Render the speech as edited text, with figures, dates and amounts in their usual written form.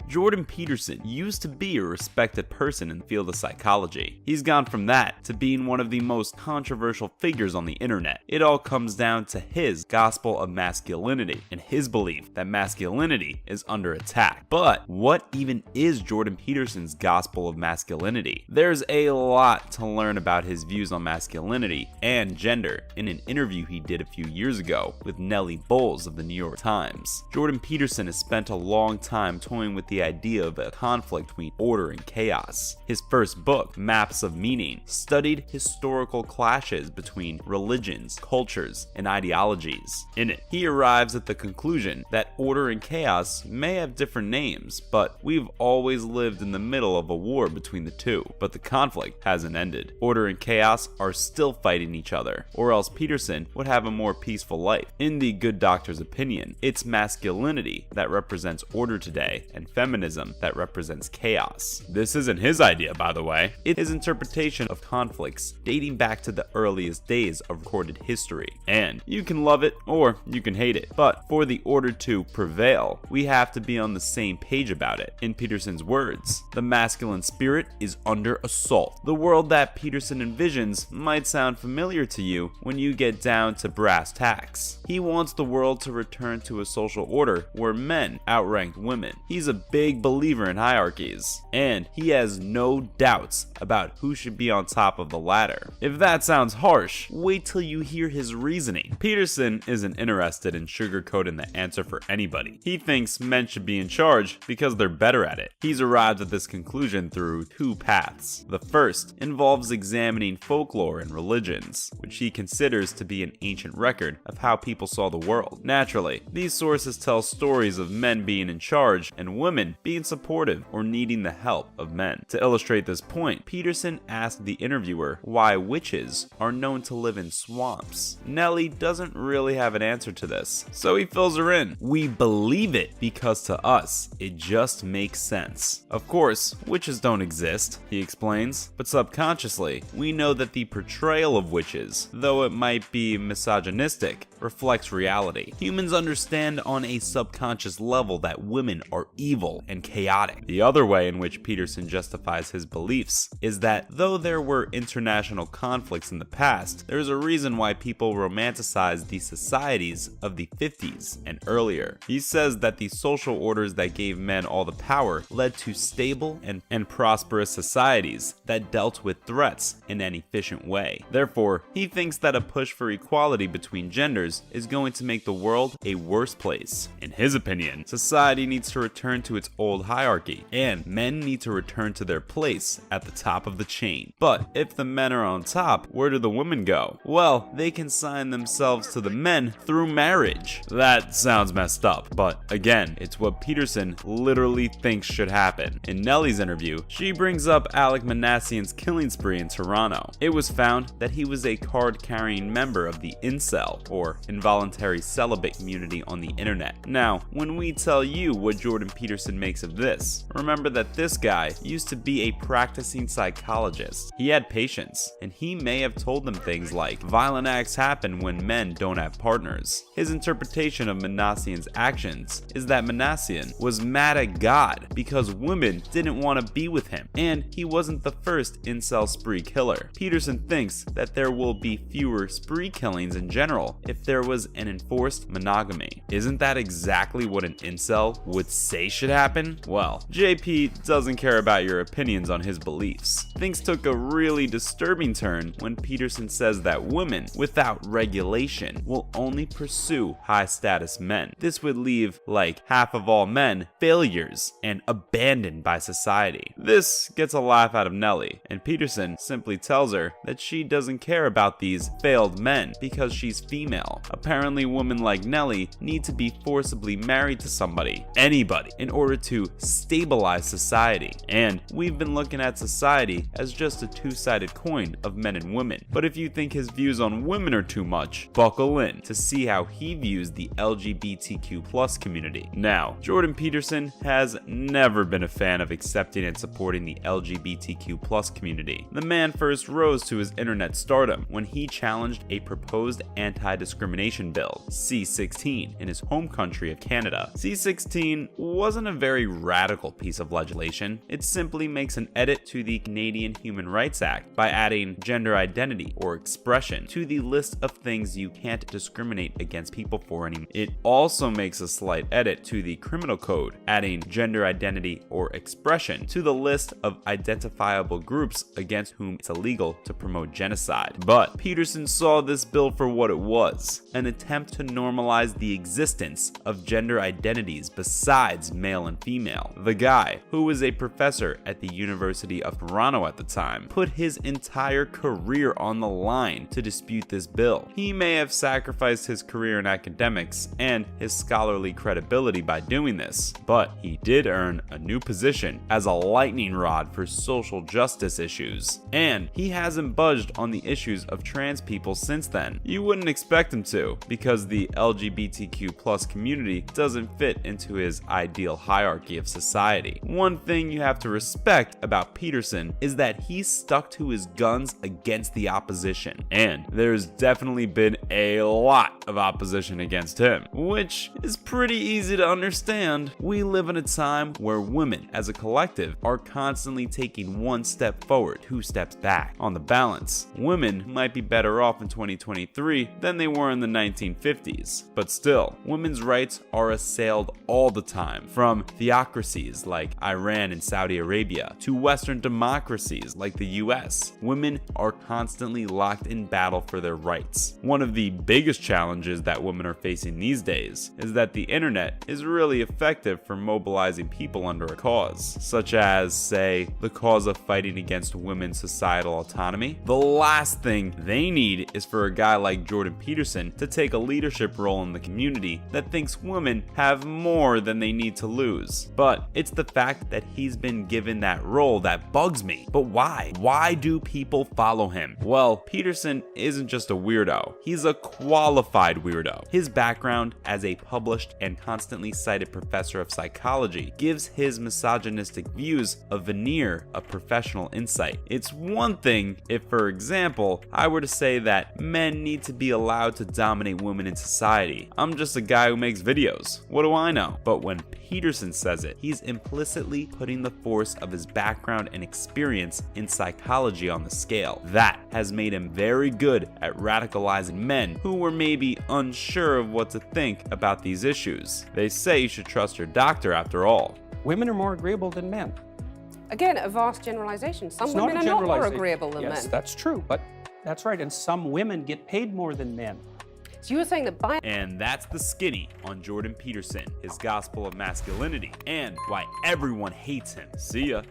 Jordan Peterson used to be a respected person in the field of psychology. He's gone from that to being one of the most controversial figures on the internet. It all comes down to his gospel of masculinity and his belief that masculinity is under attack. But what even is Jordan Peterson's gospel of masculinity? There's a lot to learn about his views on masculinity and gender in an interview he did a few years ago with Nellie Bowles of the New York Times. Jordan Peterson has spent a long time toying with the idea of a conflict between order and chaos. His first book, Maps of Meaning, studied historical clashes between religions, cultures, and ideologies. In it, he arrives at the conclusion that order and chaos may have different names, but we've always lived in the middle of a war between the two. But the conflict hasn't ended. Order and chaos are still fighting each other, or else Peterson would have a more peaceful life. In the Good Doctor's opinion, it's masculinity that represents order today, and feminism that represents chaos. This isn't his idea, by the way. It's his interpretation of conflicts dating back to the earliest days of recorded history. And you can love it or you can hate it, but for the order to prevail, we have to be on the same page about it. In Peterson's words, the masculine spirit is under assault. The world that Peterson envisions might sound familiar to you when you get down to brass tacks. He wants the world to return to a social order where men outrank women. He's a big believer in hierarchies, and he has no doubts about who should be on top of the ladder. If that sounds harsh, wait till you hear his reasoning. Peterson isn't interested in sugarcoating the answer for anybody. He thinks men should be in charge because they're better at it. He's arrived at this conclusion through two paths. The first involves examining folklore and religions, which he considers to be an ancient record of how people saw the world. Naturally, these sources tell stories of men being in charge and women being supportive or needing the help of men. To illustrate this point, Peterson asked the interviewer why witches are known to live in swamps. Nellie doesn't really have an answer to this, so he fills her in. We believe it because to us, it just makes sense. Of course, witches don't exist, he explains, but subconsciously, we know that the portrayal of witches, though it might be misogynistic, reflects reality. Humans understand on a subconscious level that women are evil and chaotic. The other way in which Peterson justifies his beliefs is that though there were international conflicts in the past, there's a reason why people romanticize the societies of the 50s and earlier. He says that the social orders that gave men all the power led to stable and prosperous societies that dealt with threats in an efficient way. Therefore, he thinks that a push for equality between genders is going to make the world a worse place. In his opinion, society needs to return to its old hierarchy, and men need to return to their place at the top of the chain. But if the men are on top, where do the women go? Well, they can sign themselves to the men through marriage. That sounds messed up, but again, it's what Peterson literally thinks should happen. In Nellie's interview, she brings up Alec Manassian's killing spree in Toronto. It was found that he was a card-carrying member of the incel, or involuntary celibate community on the internet. Now, when we tell you what Jordan Peterson makes of this, remember that this guy used to be a practicing psychologist. He had patients, and he may have told them things like, violent acts happen when men don't have partners. His interpretation of Manassian's actions is that Manassian was mad at God because women didn't want to be with him, and he wasn't the first incel spree killer. Peterson thinks that there will be fewer spree killings in general if there was an enforced monogamy. Isn't that exactly what an incel would say should happen? Well, JP doesn't care about your opinions on his beliefs. Things took a really disturbing turn when Peterson says that women, without regulation, will only pursue high-status men. This would leave like half of all men failures and abandoned by society. This gets a laugh out of Nellie, and Peterson simply tells her that she doesn't care about these failed men because she's female. Apparently, women like Nellie need to be forcibly married to somebody, anybody, in order to stabilize society. And we've been looking at society as just a two-sided coin of men and women. But if you think his views on women are too much, buckle in to see how he views the LGBTQ+ community. Now, Jordan Peterson has never been a fan of accepting and supporting the LGBTQ+ community. The man first rose to his internet stardom when he challenged a proposed anti-discrimination bill, C-16, in his home country of Canada. C-16 wasn't a very radical piece of legislation. It simply makes an edit to the Canadian Human Rights Act by adding gender identity or expression to the list of things you can't discriminate against people for anymore. It also makes a slight edit to the Criminal Code, adding gender identity or expression to the list of identifiable groups against whom it's illegal to promote genocide. But Peterson saw this bill for what it was, an attempt to normalize the existence of gender identities besides male and female. The guy, who was a professor at the University of Toronto at the time, put his entire career on the line to dispute this bill. He may have sacrificed his career in academics and his scholarly credibility by doing this, but he did earn a new position as a lightning rod for social justice issues, and he hasn't budged on the issues of trans people since then. You wouldn't expect him to, because the LGBTQ+ community doesn't fit into his ideal hierarchy of society. One thing you have to respect about Peterson is that he stuck to his guns against the opposition, and there's definitely been a lot of opposition against him, which is pretty easy to understand. We live in a time where women as a collective are constantly taking one step forward, 2 steps back. On the balance, women might be better off in 2023 than they were in the 1950s, but still, women's rights are assailed all the time, from theocracies like Iran and Saudi Arabia to Western democracies like the US. Women are constantly locked in battle for their rights. One of the biggest challenges that women are facing these days is that the internet is really effective for mobilizing people under a cause, such as, say, the cause of fighting against women's societal autonomy. The last thing they need is for a guy like Jordan Peterson to take a leadership role in the community that thinks women have more than they need to lose. But it's the fact that he's been given that role that bugs me. But why? Why do people follow him? Well, Peterson isn't just a weirdo. He's a qualified weirdo. His background as a published and constantly cited professor of psychology gives his misogynistic views a veneer of professional insight. It's one thing if, for example, I were to say that men need to be allowed to dominate women in society. I'm just a guy who makes videos. What do I know? But when Peterson says it, he's implicitly putting the force of his background and experience in psychology on the scale. That has made him very good at radicalizing men who were maybe unsure of what to think about these issues. They say you should trust your doctor after all. Women are more agreeable than men. Again, a vast generalization. Some It's women not a are not more generalization. agreeable than Yes, men. that's true, but that's right. And some women get paid more than men. So you were saying that by And that's the skinny on Jordan Peterson, his gospel of masculinity, and why everyone hates him. See ya.